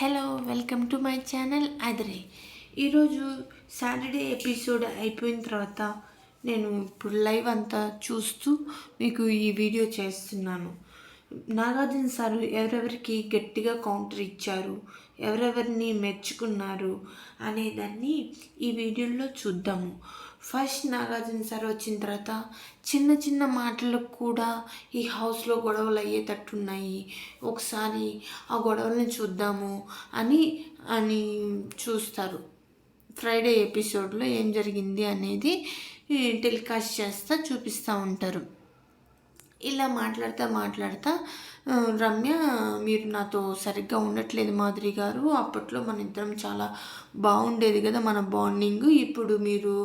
Hello welcome to my channel Adire. ఈరోజు Saturday episode అయిపోయిన తర్వాత నేను ఇప్పుడు లైవ్ అంతా చూస్తూ మీకు ఈ వీడియో చేస్తున్నాను. నాగార్జున సార్ ఎవరెవరికి గట్టిగా కౌంటర్ ఇచ్చారు, ఎవరెవరిని మెచ్చుకున్నారు అనేదాన్ని ఈ వీడియోలో చూద్దాము. ఫస్ట్ నాగార్జున సార్ వచ్చిన తర్వాత చిన్న చిన్న మాటలకు కూడా ఈ హౌస్లో గొడవలు అయ్యేటట్టున్నాయి, ఒకసారి ఆ గొడవల్ని చూద్దాము అని అని చూస్తారు. ఫ్రైడే ఎపిసోడ్లో ఏం జరిగింది అనేది టెలికాస్ట్ చేస్తూ చూపిస్తూ ఉంటారు. ఇలా మాట్లాడుతా రమ్య, మీరు నాతో సరిగ్గా ఉండట్లేదు మాధురి గారు, అప్పట్లో మన ఇద్దరం చాలా బాగుండేది కదా మన బాండింగ్, ఇప్పుడు మీరు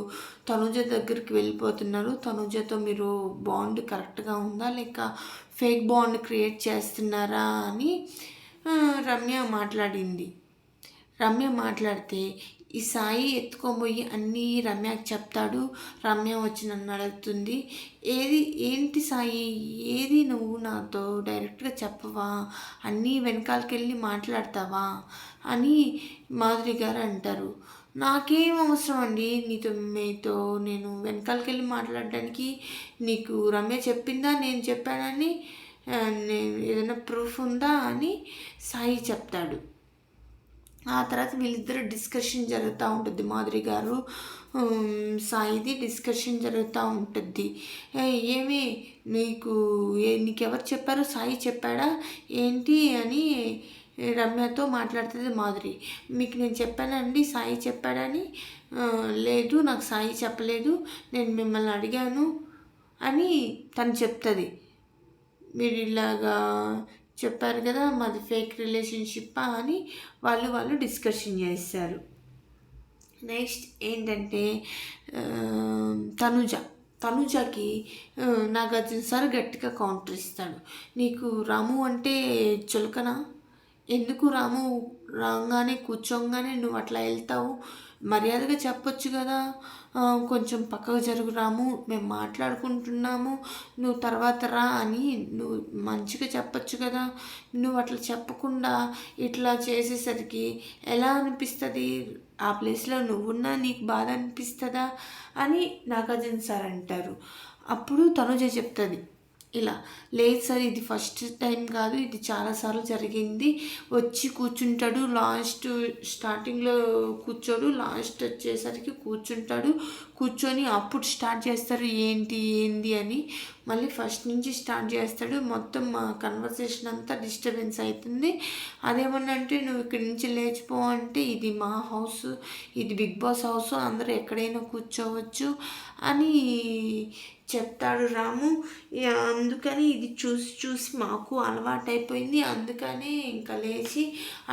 తనుజ దగ్గరికి వెళ్ళిపోతున్నారు, తనుజతో మీరు బాండ్ కరెక్ట్గా ఉందా లేక ఫేక్ బాండ్ క్రియేట్ చేస్తున్నారా అని రమ్య మాట్లాడితే ఈ సాయి ఎత్తుకోబోయి అన్నీ రమ్యకి చెప్తాడు. రమ్య వచ్చి నన్ను అడుగుతుంది, ఏంటి సాయి, ఏది నువ్వు నాతో డైరెక్ట్గా చెప్పవా, అన్నీ వెనకాలకెళ్ళి మాట్లాడతావా అని మాధురి గారు అంటారు. నాకేం అవసరం అండి మీతో నేను వెనకాలకెళ్ళి మాట్లాడడానికి, నీకు రమ్య చెప్పిందా నేను చెప్పానని, నేను ఏదైనా ప్రూఫ్ ఉందా అని సాయి చెప్తాడు. ఆ తర్వాత వీళ్ళిద్దరు డిస్కషన్ జరుగుతూ ఉంటుంది. మాధురి గారు సాయిది డిస్కషన్ జరుగుతూ ఉంటుంది. ఏమి నీకెవరు చెప్పారు, సాయి చెప్పాడా ఏంటి అని రమ్యతో మాట్లాడుతుంది మాధురి. మీకు నేను చెప్పానండి సాయి చెప్పాడని. లేదు, నాకు సాయి చెప్పలేదు, నేను మిమ్మల్ని అడిగాను అని తను చెప్తుంది. మీరు ఇలాగా చెప్పారు కదా మాది ఫేక్ రిలేషన్షిప్ అని వాళ్ళు డిస్కషన్ చేస్తారు. నెక్స్ట్ ఏంటంటే తనుజకి నాగార్జున సార్ గట్టిగా కౌంటర్ ఇస్తాడు. నీకు రాము అంటే చులకనా, ఎందుకు రాము రాగానే కూర్చోగానే నువ్వు అట్లా వెళ్తావు, మర్యాదగా చెప్పొచ్చు కదా, కొంచెం పక్కకు జరుగు రాము, మేము మాట్లాడుకుంటున్నాము, నువ్వు తర్వాత రా అని నువ్వు మంచిగా చెప్పొచ్చు కదా, నువ్వు అట్లా చెప్పకుండా ఇట్లా చేసేసరికి ఎలా అనిపిస్తుంది, ఆ ప్లేస్లో నువ్వున్నా నీకు బాధ అనిపిస్తుందా అని నాగార్జున సార్ అంటారు. అప్పుడు తనుజ చెప్తుంది, ఇలా లేదు సార్, ఇది ఫస్ట్ టైం కాదు, ఇది చాలాసార్లు జరిగింది, వచ్చి కూర్చుంటాడు, స్టార్టింగ్లో కూర్చోడు, లాస్ట్ వచ్చేసరికి కూర్చొని అప్పుడు స్టార్ట్ చేస్తారు ఏంది అని, మళ్ళీ ఫస్ట్ నుంచి స్టార్ట్ చేస్తాడు. మొత్తం మా కన్వర్సేషన్ అంతా డిస్టర్బెన్స్ అవుతుంది. అదేమన్నంటే నువ్వు ఇక్కడి నుంచి లేచిపో అంటే, ఇది మా హౌస్, ఇది బిగ్ బాస్ హౌస్, అందరూ ఎక్కడైనా కూర్చోవచ్చు అని చెప్తాడు రాము. అందుకని ఇది చూసి మాకు అలవాటైపోయింది, అందుకనే ఇంకా లేచి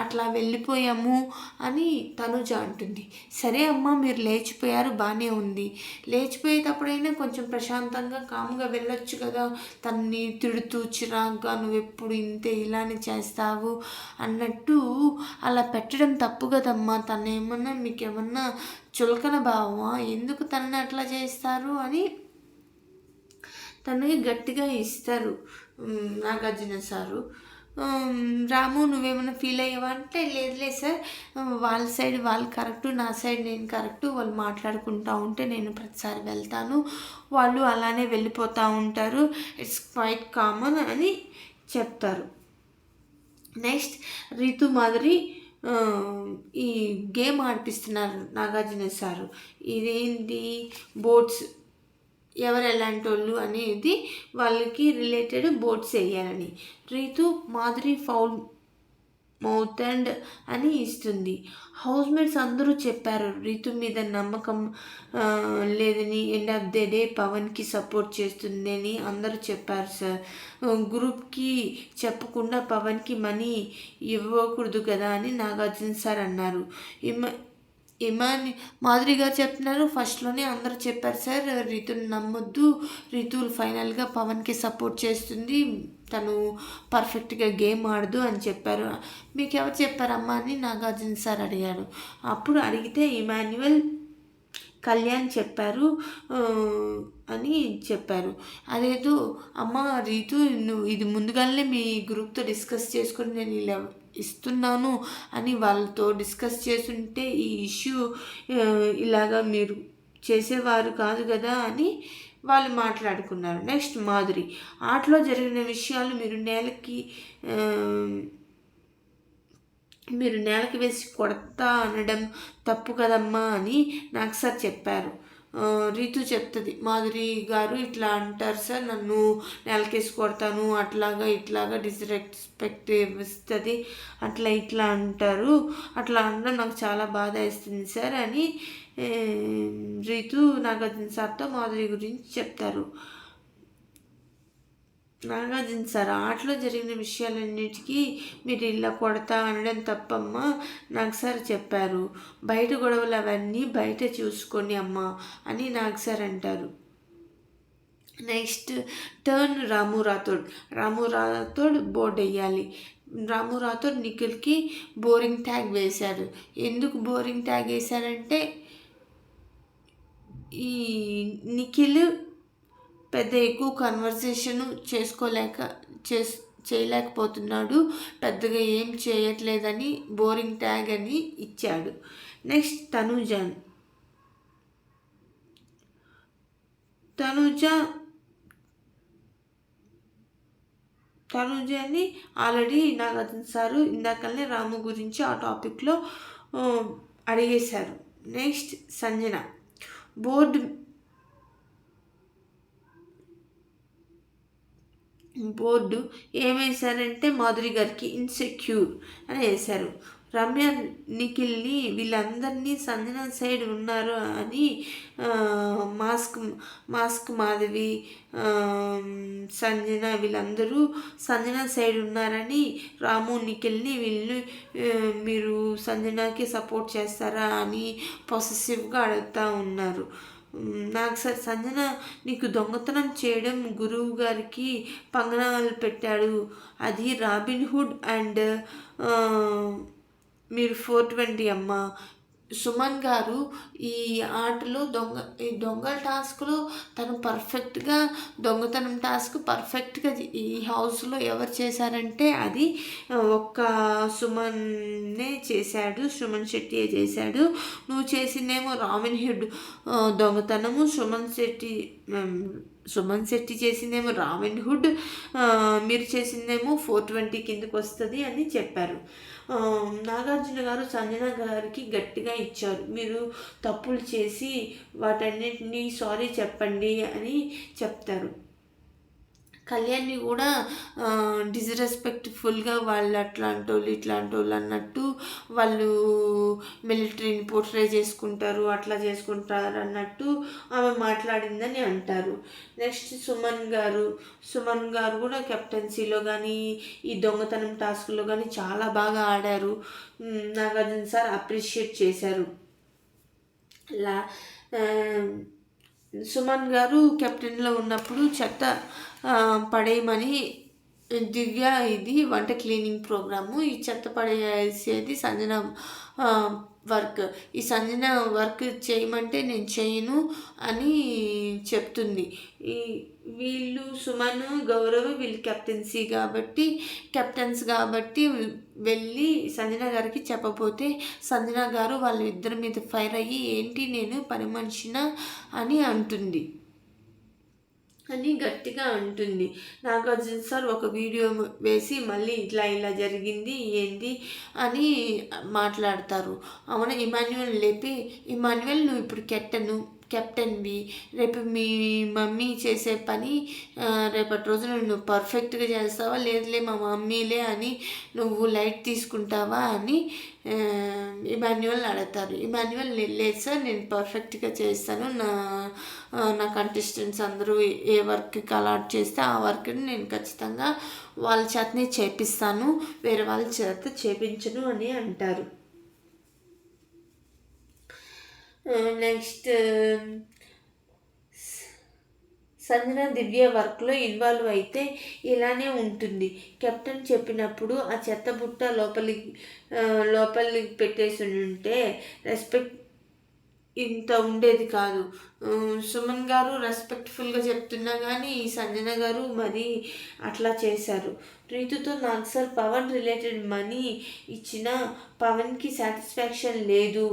అట్లా వెళ్ళిపోయాము అని తనుజ అంటుంది. సరే అమ్మ, మీరు లేచిపోయారు, బాగానే ఉంది, లేచిపోయేటప్పుడైనా కొంచెం ప్రశాంతంగా కామ్గా వెళ్ళొచ్చు కదా, తన్ని తిడుతూ చిరాగ్గా నువ్వు ఎప్పుడు ఇంతే ఇలానే చేస్తావు అన్నట్టు అలా పెట్టడం తప్పు కదమ్మా, తనేమన్నా మీకేమన్నా చులకన భావమా, ఎందుకు తనని అట్లా చేస్తారు అని తనకి గట్టిగా ఇస్తారు నాగార్జున సారు. రాము నువ్వేమైనా ఫీల్ అయ్యావా అంటే, లేదులే సార్, వాళ్ళ సైడ్ వాళ్ళు కరెక్టు, నా సైడ్ నేను కరెక్టు, వాళ్ళు మాట్లాడుకుంటూ ఉంటే నేను ప్రతిసారి వెళ్తాను, వాళ్ళు అలానే వెళ్ళిపోతూ ఉంటారు, ఇట్స్ క్వైట్ కామన్ అని చెప్తారు. నెక్స్ట్ రీతు మాధురి ఈ గేమ్ ఆడిపిస్తున్నారు నాగార్జున సారు. ఇదేంటి బోట్స్, ఎవరు ఎలాంటి వాళ్ళు అనేది వాళ్ళకి రిలేటెడ్ బోర్డ్స్ వేయాలని. Reethu Madhuri foul mouth and అని ఇస్తుంది. హౌస్ మేట్స్ అందరూ చెప్పారు రీతు మీద నమ్మకం లేదని, ఎండ్ ఆఫ్ ద డే పవన్కి సపోర్ట్ చేస్తుంది అని అందరూ చెప్పారు సార్. గ్రూప్కి చెప్పకుండా పవన్కి మనీ ఇవ్వకూడదు కదా అని నాగార్జున సార్ అన్నారు. మాధురి గారు చెప్తున్నారు, ఫస్ట్లోనే అందరూ చెప్పారు సార్ రీతుని నమ్మొద్దు, రీతు ఫైనల్గా పవన్కి సపోర్ట్ చేస్తుంది, తను పర్ఫెక్ట్గా గేమ్ ఆడదు అని చెప్పారు. మీకు ఎవరు చెప్పారమ్మా అని నాగార్జున సార్ అడిగారు. అప్పుడు అడిగితే ఇమాన్యువల్, కళ్యాణ్ చెప్పారు అని చెప్పారు. అదేదో అమ్మ రీతు, నువ్వు ఇది ముందుగానే మీ గ్రూప్తో డిస్కస్ చేసుకొని నేను ఇలా ఇస్తున్నాను అని వాళ్ళతో డిస్కస్ చేసుంటే ఈ ఇష్యూ ఇలాగా మీరు చేసేవారు కాదు కదా అని వాళ్ళు మాట్లాడుకున్నారు. నెక్స్ట్ మాధురి, ఆటలో జరిగిన విషయాలు మీరు నేలకి వేసి కొడతా అనడం తప్పు కదమ్మా అని నాకు సార్ చెప్పారు. రీతు చెప్తుంది, మాధురి గారు ఇట్లా అంటారు సార్, నన్ను నేలకేసి కొడతాను, అట్లాగా ఇట్లాగా డిస్రెస్పెక్ట్ ఇస్తుంది, అట్లా ఇట్లా అంటారు, అట్లా అనడం నాకు చాలా బాధ వేస్తుంది సార్ అని రీతు నాగార్జున సార్తో మాధురి గురించి చెప్తారు. నాగార్జున సార్, ఆటలో జరిగిన విషయాలన్నిటికీ మీరు ఇలా కొడతా అనడం తప్పమ్మా, నాకు సార్ చెప్పారు, బయట గొడవలు అవన్నీ బయట చూసుకొని అమ్మా అని నాకు సార్ అంటారు. నెక్స్ట్ టర్న్ రాము రాథోడ్ బోర్డు వేయాలి. రాము రాథోడ్ నిఖిల్కి బోరింగ్ ట్యాగ్ వేశాడు. ఎందుకు బోరింగ్ ట్యాగ్ వేశారంటే ఈ నిఖిల్ పెద్ద ఎక్కువ కన్వర్సేషన్ చేయలేకపోతున్నాడు, పెద్దగా ఏం చేయట్లేదని బోరింగ్ ట్యాగ్ అని ఇచ్చాడు. నెక్స్ట్ తనుజని ఆల్రెడీ నాగార్జున సారు ఇందాకనే రాము గురించి ఆ టాపిక్లో అడిగేశారు. నెక్స్ట్ సంజన, బోర్డు ఏమేశారంటే మాధురి గారికి ఇన్సెక్యూర్ అని వేశారు. రమ్య నిఖిల్ని వీళ్ళందరినీ సంజన సైడ్ ఉన్నారు అని మాస్క్ మాధవి సంజన వీళ్ళందరూ సంజన సైడ్ ఉన్నారని రాము నిఖిల్ని వీళ్ళు మీరు సంజనకి సపోర్ట్ చేస్తారా అని పొసెసివ్గా అడుగుతూ ఉన్నారు. నాకు సార్, సంజన నీకు దొంగతనం చేయడం గురువు గారికి పంగనామాలు పెట్టాడు, అది రాబిన్హుడ్ అండ్ మీరు 420 అమ్మ. సుమన్ గారు ఈ ఆటలో దొంగల టాస్క్లో తను పర్ఫెక్ట్గా దొంగతనం టాస్క్ పర్ఫెక్ట్గా ఈ హౌస్లో ఎవరు చేశారంటే అది ఒక్క సుమన్నే చేశాడు, సుమన్ శెట్టియే చేశాడు. నువ్వు చేసిందేమో రాబిన్హుడ్ దొంగతనము, సుమన్ శెట్టి చేసిందేమో రాబిన్హుడ్, మీరు చేసిందేమో 420 కిందకు వస్తుంది అని చెప్పారు. నాగార్జున గారు సంజన గారికి గట్టిగా ఇచ్చారు, మీరు తప్పులు చేసి వాటన్నిటినీ సారీ చెప్పండి అని చెప్తారు. కళ్యాణ్ని కూడా డిస్రెస్పెక్ట్ఫుల్గా వాళ్ళు అట్లాంటి వాళ్ళు అన్నట్టు వాళ్ళు మిలిటరీని పోర్ట్రే చేసుకుంటారు, అట్లా చేసుకుంటారు అన్నట్టు ఆమె మాట్లాడిందని అంటారు. నెక్స్ట్ సుమన్ గారు కూడా కెప్టెన్సీలో కానీ ఈ దొంగతనం టాస్క్లో కానీ చాలా బాగా ఆడారు. నాగార్జున సార్ అప్రిషియేట్ చేశారు. సుమన్ గారు కెప్టెన్లో ఉన్నప్పుడు చెత్త పడేయమని దివ్య, ఇది వంట క్లీనింగ్ ప్రోగ్రాము, ఈ చెత్త పడేసేది సంజన వర్క్, ఈ సంజన వర్క్ చేయమంటే నేను చేయను అని చెప్తుంది. వీళ్ళు సుమన్ గౌరవ్ వీళ్ళు కెప్టెన్స్ కాబట్టి వెళ్ళి సంజన గారికి చెప్పబోతే సంజన గారు వాళ్ళ ఇద్దరి మీద ఫైర్ అయ్యి ఏంటి నేను పని మనిషినా అని అంటుంది అని గట్టిగా అంటుంది. నాగార్జున సార్ ఒక వీడియో వేసి మళ్ళీ ఇలా జరిగింది ఏంది అని మాట్లాడతారు. అవునా, ఇమాన్యువల్ లేపి, ఇమాన్యువల్ నువ్వు ఇప్పుడు కెప్టెన్వి, రేపు మీ మమ్మీ చేసే పని రేపటి రోజున నువ్వు పర్ఫెక్ట్గా చేస్తావా, లేదులే మా మమ్మీలే అని నువ్వు లైట్ తీసుకుంటావా అని ఇమాన్యువల్ అడుగుతారు. ఇమాన్యువల్ లేదు సార్, నేను పర్ఫెక్ట్గా చేస్తాను, నా కంటెస్టెంట్స్ అందరూ ఏ వర్క్కి అలాట్ చేస్తే ఆ వర్క్ని నేను ఖచ్చితంగా వాళ్ళ చేతనే చేపిస్తాను, వేరే వాళ్ళ చేత చేపించను అని అంటారు. నెక్స్ట్ సంజన దివ్య వర్క్లో ఇన్వాల్వ్ అయితే ఇలానే ఉంటుంది. కెప్టెన్ చెప్పినప్పుడు ఆ చెత్త బుట్ట లోపలికి పెట్టేసి ఉంటే ఇంత ఉండేది కాదు. సుమన్ గారు రెస్పెక్ట్‌ఫుల్‌గా చెప్తున్నా గానీ, సంజన గారు మరీ అట్లా చేశారు. రీతుతో నాకు సార్ పవన్ రిలేటెడ్ మనీ ఇచ్చినా పవన్‌కి సాటిస్ఫాక్షన్ లేదు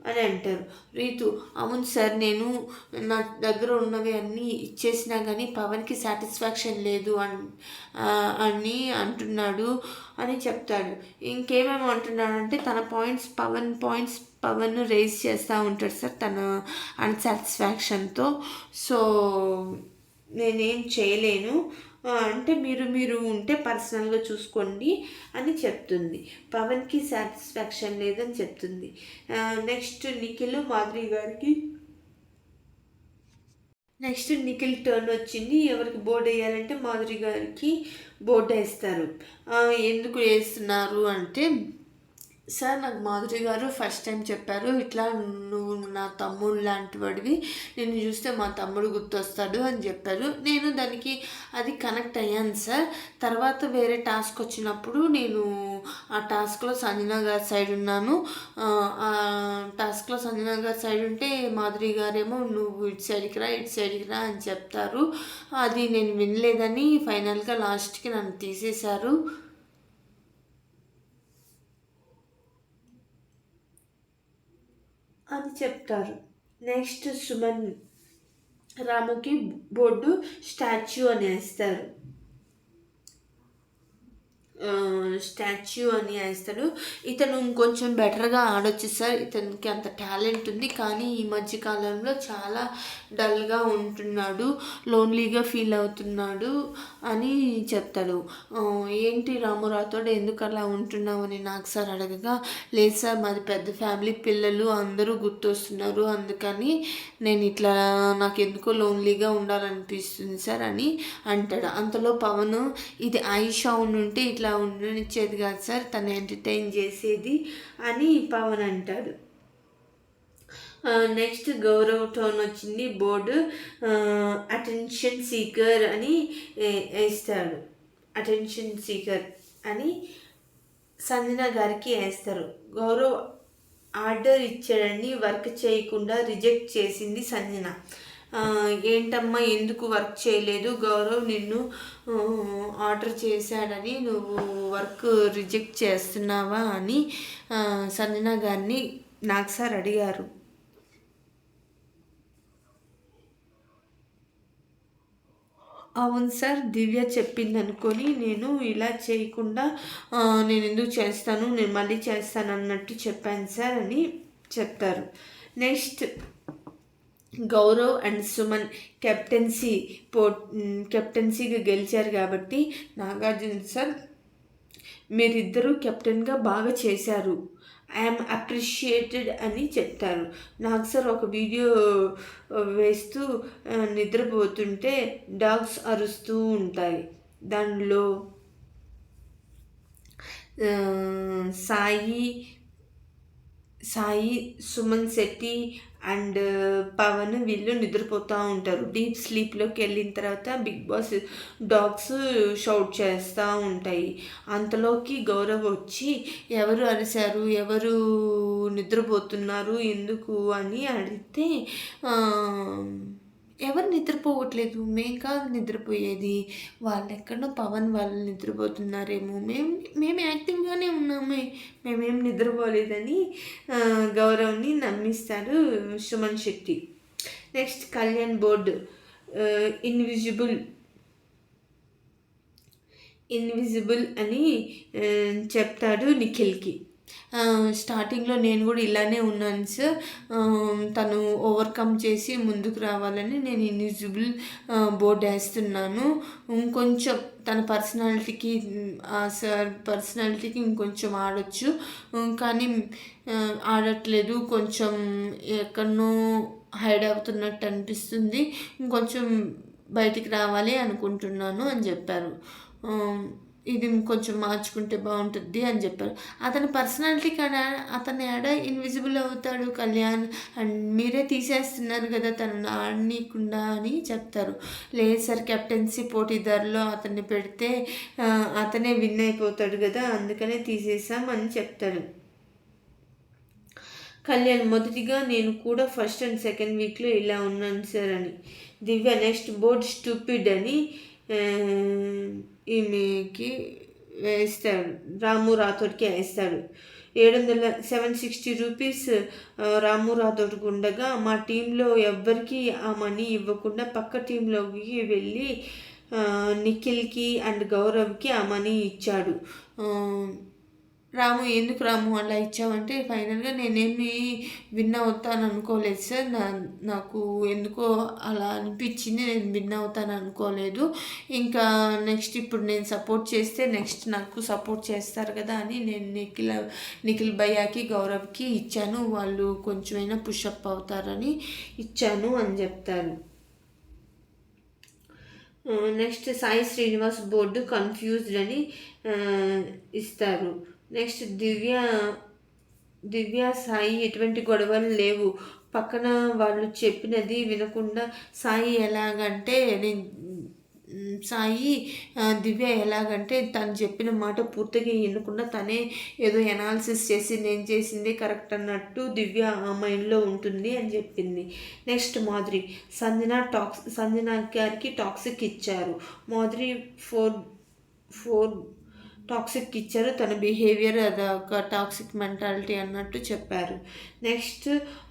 అని అంటారు. రీతు అవును సార్, నేను నా దగ్గర ఉన్నవి అన్నీ ఇచ్చేసినా కానీ పవన్‌కి సాటిస్ఫాక్షన్ లేదు అని అంటున్నాడు అని చెప్తాడు. ఇంకేమేమి అంటున్నాడంటే తన పవన్ రేజ్ చేస్తూ ఉంటాడు సార్ తన అన్సాటిస్ఫాక్షన్తో. సో నేనేం చేయలేను అంటే మీరు ఉంటే పర్సనల్గా చూసుకోండి అని చెప్తుంది. పవన్కి సాటిస్ఫాక్షన్ లేదని చెప్తుంది. నెక్స్ట్ నిఖిల్ టర్న్ వచ్చింది. ఎవరికి బోర్డు వేయాలంటే మాధురి గారికి బోర్డు వేస్తారు. ఎందుకు వేస్తున్నారు అంటే, సార్ నాకు మాధురి గారు ఫస్ట్ టైం చెప్పారు, ఇట్లా నువ్వు నా తమ్ముడు లాంటి వాడివి, నిన్ను చూస్తే మా తమ్ముడు గుర్తొస్తాడు అని చెప్పారు. నేను దానికి అది కనెక్ట్ అయ్యాను సార్. తర్వాత వేరే టాస్క్ వచ్చినప్పుడు నేను ఆ టాస్క్లో సంజన గారి సైడ్ ఉన్నాను. ఆ టాస్క్లో సంజన గారి సైడ్ ఉంటే మాధురి గారేమో నువ్వు ఇటు సైడ్కి రా అని చెప్తారు. అది నేను వినలేదని ఫైనల్గా లాస్ట్కి నన్ను తీసేశారు అని చెప్తారు. నెక్స్ట్ సుమన్ రాముకి బోర్డు స్టాచ్యూ అని వేస్తారు. అని వేస్తాడు. ఇతను ఇంకొంచెం బెటర్గా ఆడొచ్చు సార్, ఇతనికి అంత టాలెంట్ ఉంది, కానీ ఈ మధ్య కాలంలో చాలా డల్గా ఉంటున్నాడు, లోన్లీగా ఫీల్ అవుతున్నాడు అని చెప్తాడు. ఏంటి రామురాతోడు ఎందుకు అలా ఉంటున్నావు అని నాకు సార్ అడగగా, లేదు సార్ మాది పెద్ద ఫ్యామిలీ, పిల్లలు అందరూ గుర్తొస్తున్నారు, అందుకని నేను ఇట్లా నాకు ఎందుకో లోన్లీగా ఉండాలనిపిస్తుంది సార్ అని అంటాడు. అంతలో పవన్ ఇది ఆయిషా ఉంటే ఇట్లా ఉండనిచ్చేది కాదు సార్, తను ఎంటర్టైన్ చేసేది అని పవన్ అంటాడు. నెక్స్ట్ గౌరవ్ టోన్ వచ్చింది. బోర్డు అటెన్షన్ సీకర్ అని వేస్తాడు. అటెన్షన్ సీకర్ అని సంజన గారికి వేస్తారు. గౌరవ్ ఆర్డర్ ఇచ్చాడని వర్క్ చేయకుండా రిజెక్ట్ చేసింది సంజన. ఏంటమ్మా ఎందుకు వర్క్ చేయలేదు, గౌరవ్ నిన్ను ఆర్డర్ చేశాడని నువ్వు వర్క్ రిజెక్ట్ చేస్తున్నావా అని సంజన గారిని నాకు సార్ అడిగారు. అవును సార్, దివ్య చెప్పింది అనుకొని నేను ఇలా చేయకుండా నేను ఎందుకు చేస్తాను, నేను మళ్ళీ చేస్తాను అన్నట్టు చెప్పాను సార్ అని చెప్తారు. నెక్స్ట్ గౌరవ్ అండ్ సుమన్ కెప్టెన్సీగా గెలిచారు కాబట్టి నాగార్జున సార్ మీరిద్దరూ కెప్టెన్గా బాగా చేశారు, ఐఎమ్ అప్రిషియేటెడ్ అని చెప్తారు. నాకు సార్ ఒక వీడియో వేస్తూ నిద్రపోతుంటే డాగ్స్ అరుస్తూ ఉంటాయి. దానిలో సాయి సుమన్ శెట్టి అండ్ పవన్ వీళ్ళు నిద్రపోతూ ఉంటారు. డీప్ స్లీప్లోకి వెళ్ళిన తర్వాత బిగ్ బాస్ డాగ్స్ షౌట్ చేస్తూ ఉంటాయి. అంతలోకి గౌరవ్ వచ్చి ఎవరు అరిశారు, ఎవరు నిద్రపోతున్నారు ఎందుకు అని అడిగితే ఎవరు నిద్రపోవట్లేదు, మేం కాదు నిద్రపోయేది, వాళ్ళెక్కడో పవన్ వాళ్ళు నిద్రపోతున్నారేమో, మేము యాక్టివ్గానే ఉన్నామే, మేమేం నిద్రపోలేదని గౌరవ్ని నమ్మిస్తారు Suman Shetty. Next Kalyan board invisible అని చెప్తాడు నిఖిల్కి. స్టార్టింగ్లో నేను కూడా ఇలానే ఉన్నాను సార్, తను ఓవర్కమ్ చేసి ముందుకు రావాలని నేను ఇన్విజిబుల్ బోర్డు వేస్తున్నాను, ఇంకొంచెం తన పర్సనాలిటీకి ఇంకొంచెం ఆడొచ్చు, కానీ ఆడట్లేదు, కొంచెం ఎక్కడనో హైడ్ అవుతున్నట్టు అనిపిస్తుంది, ఇంకొంచెం బయటికి రావాలి అనుకుంటున్నాను అని చెప్పారు. ఇది కొంచెం మార్చుకుంటే బాగుంటుంది అని చెప్పారు. అతని పర్సనాలిటీ కాడ అతని ఆడ ఇన్విజిబుల్ అవుతాడు కళ్యాణ్, అండ్ మీరే తీసేస్తున్నారు కదా తనను ఆడనీయకుండా అని చెప్తారు. లేదు సార్, కెప్టెన్సీ పోటీదారులో అతన్ని పెడితే అతనే విన్ అయిపోతాడు కదా, అందుకనే తీసేసాం అని చెప్తాడు. కళ్యాణ్ మొదటిగా నేను కూడా ఫస్ట్ అండ్ సెకండ్ వీక్లో ఇలా ఉన్నాను సార్ అని. దివ్య నెక్స్ట్ బోర్డ్ స్టూపిడ్ అని ఈమెకి వేస్తాడు, రాము రాథోడ్కి వేస్తాడు. 760 రూపీస్ రాము రాథోడ్కి ఉండగా మా టీంలో ఎవ్వరికి ఆ మనీ ఇవ్వకుండా పక్క టీంలోకి వెళ్ళి నిఖిల్కి అండ్ గౌరవ్కి ఆ మనీ ఇచ్చాడు. రాము ఎందుకు రాము అలా ఇచ్చావంటే ఫైనల్గా నేనేమి విన్ అవుతాను అనుకోలేదు సార్, నాకు ఎందుకో అలా అనిపించింది, నేను విన్ అవుతాను అనుకోలేదు. ఇంకా నెక్స్ట్ ఇప్పుడు నేను సపోర్ట్ చేస్తే నెక్స్ట్ నాకు సపోర్ట్ చేస్తారు కదా అని నేను నిఖిల్ భయ్యాకి గౌరవ్కి ఇచ్చాను, వాళ్ళు కొంచెమైనా పుషప్ అవుతారని ఇచ్చాను అని చెప్తారు. Next Sai Srinivas board confused అని ఇస్తారు. నెక్స్ట్ దివ్య సాయి ఎటువంటి గొడవలు లేవు, పక్కన వాళ్ళు చెప్పినది వినకుండా దివ్య ఎలాగంటే తను చెప్పిన మాట పూర్తిగా వినకుండా తనే ఏదో ఎనాలిసిస్ చేసి నేను చేసిందే కరెక్ట్ అన్నట్టు దివ్య ఆ మైండ్లో ఉంటుంది అని చెప్పింది. నెక్స్ట్ మాధురి సంజన గారికి టాక్సిక్ ఇచ్చారు. మాధురి 4 టాక్సిక్ ఇచ్చారు, తన బిహేవియర్ అదొక టాక్సిక్ మెంటాలిటీ అన్నట్టు చెప్పారు. నెక్స్ట్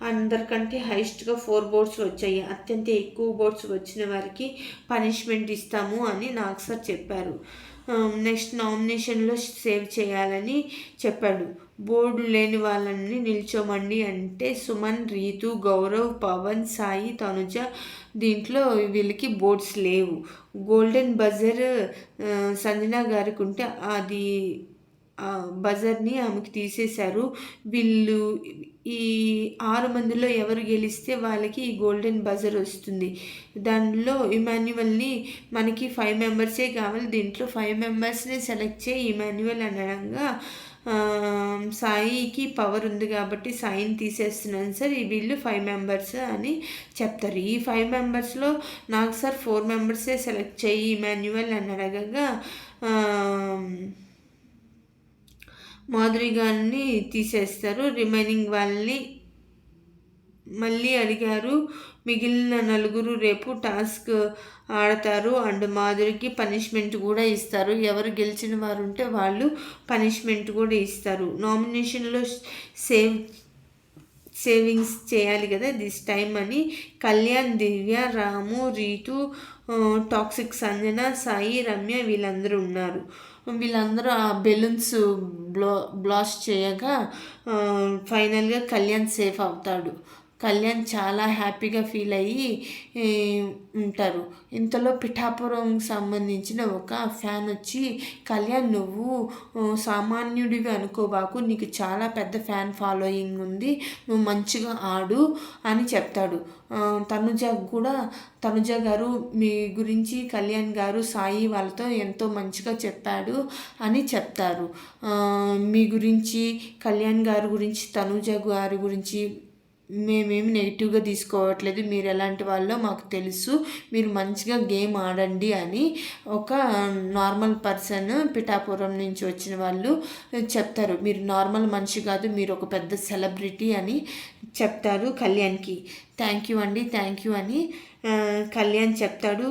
అందరికంటే హైయెస్ట్గా 4 బోర్డ్స్ వచ్చాయి, అత్యంత ఎక్కువ బోర్డ్స్ వచ్చిన వారికి పనిష్మెంట్ ఇస్తాము అని నాకు సార్ చెప్పారు. నెక్స్ట్ నామినేషన్లో సేవ్ చేయాలని చెప్పాడు. బోర్డు లేని వాళ్ళని నిల్చోమండి అంటే సుమన్, రీతు, గౌరవ్, పవన్, సాయి, తనుజ, దీంట్లో వీళ్ళకి బోర్డ్స్ లేవు. గోల్డెన్ బజర్ సంజన గారికి ఉంటే అది బజర్ని ఆమెకి తీసేశారు. వీళ్ళు ఈ 6 మందిలో ఎవరు గెలిస్తే వాళ్ళకి ఈ గోల్డెన్ బజర్ వస్తుంది. దానిలో ఇమాన్యువల్ని మనకి 5 మెంబర్సే కావాలి, దీంట్లో 5 మెంబర్స్ని సెలెక్ట్ చేయి ఇమాన్యువల్ అనడంగా సాయికి పవర్ ఉంది కాబట్టి సాయిని తీసేస్తున్నాను సార్, వీళ్ళు 5 మెంబర్స్ అని చెప్తారు. ఈ 5 మెంబర్స్లో నాకు సార్ 4 మెంబర్సే సెలెక్ట్ చేయి ఇమాన్యువల్ అని అడగగా మాధురి గారిని తీసేస్తారు. రిమైనింగ్ వాళ్ళని మళ్ళీ అడిగారు. మిగిలిన 4 రేపు టాస్క్ ఆడతారు అండ్ మాధురికి పనిష్మెంట్ కూడా ఇస్తారు. ఎవరు గెలిచిన వారు ఉంటే వాళ్ళు పనిష్మెంట్ కూడా ఇస్తారు. నామినేషన్లో సేవింగ్స్ చేయాలి కదా దిస్ టైం అని కళ్యాణ్, దివ్య, రాము, రీతు, టాక్సిక్ సంజన, సాయి, రమ్య వీళ్ళందరూ ఉన్నారు. వీళ్ళందరూ ఆ బెలూన్స్ బ్లాస్ట్ చేయగా ఫైనల్గా కళ్యాణ్ సేఫ్ అవుతాడు. కళ్యాణ్ చాలా హ్యాపీగా ఫీల్ అయ్యి ఉంటారు. ఇంతలో పిఠాపురం సంబంధించిన ఒక ఫ్యాన్ వచ్చి, కళ్యాణ్ నువ్వు సామాన్యుడివి అనుకోబాకు, నీకు చాలా పెద్ద ఫ్యాన్ ఫాలోయింగ్ ఉంది, నువ్వు మంచిగా ఆడు అని చెప్తాడు. తనుజ గారు మీ గురించి కళ్యాణ్ గారు సాయి వాళ్ళతో ఎంతో మంచిగా చెప్పాడు అని చెప్తారు. మీ గురించి కళ్యాణ్ గారి గురించి తనుజ గారి గురించి మేమేమి నెగిటివ్గా తీసుకోవట్లేదు, మీరు ఎలాంటి వాళ్ళో మాకు తెలుసు, మీరు మంచిగా గేమ్ ఆడండి అని ఒక నార్మల్ పర్సన్ పిఠాపురం నుంచి వచ్చిన వాళ్ళు చెప్తారు. మీరు నార్మల్ మనిషి కాదు, మీరు ఒక పెద్ద సెలబ్రిటీ అని చెప్తారు కళ్యాణ్కి. థ్యాంక్ యూ అండి, థ్యాంక్ యూ అని కళ్యాణ్ చెప్తాడు.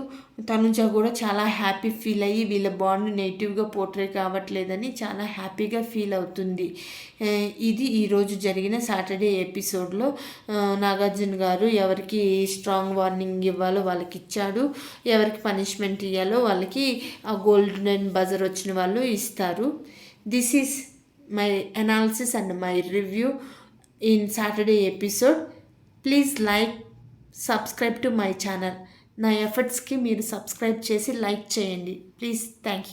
తనుజ కూడా చాలా హ్యాపీ ఫీల్ అయ్యి వీళ్ళ బాండ్ నెగిటివ్గా పోర్ట్రే కావట్లేదని చాలా హ్యాపీగా ఫీల్ అవుతుంది. ఇది ఈరోజు జరిగిన సాటర్డే ఎపిసోడ్లో నాగార్జున గారు ఎవరికి స్ట్రాంగ్ వార్నింగ్ ఇవ్వాలో వాళ్ళకి ఇచ్చాడు, ఎవరికి పనిష్మెంట్ ఇవ్వాలో వాళ్ళకి ఆ గోల్డెన్ బజర్ వచ్చిన వాళ్ళు ఇస్తారు. This is my analysis and my review in Saturday episode. Please like, subscribe to my channel. నా ఎఫర్ట్స్కి మీరు సబ్స్క్రైబ్ చేసి లైక్ చేయండి ప్లీజ్. Thank you.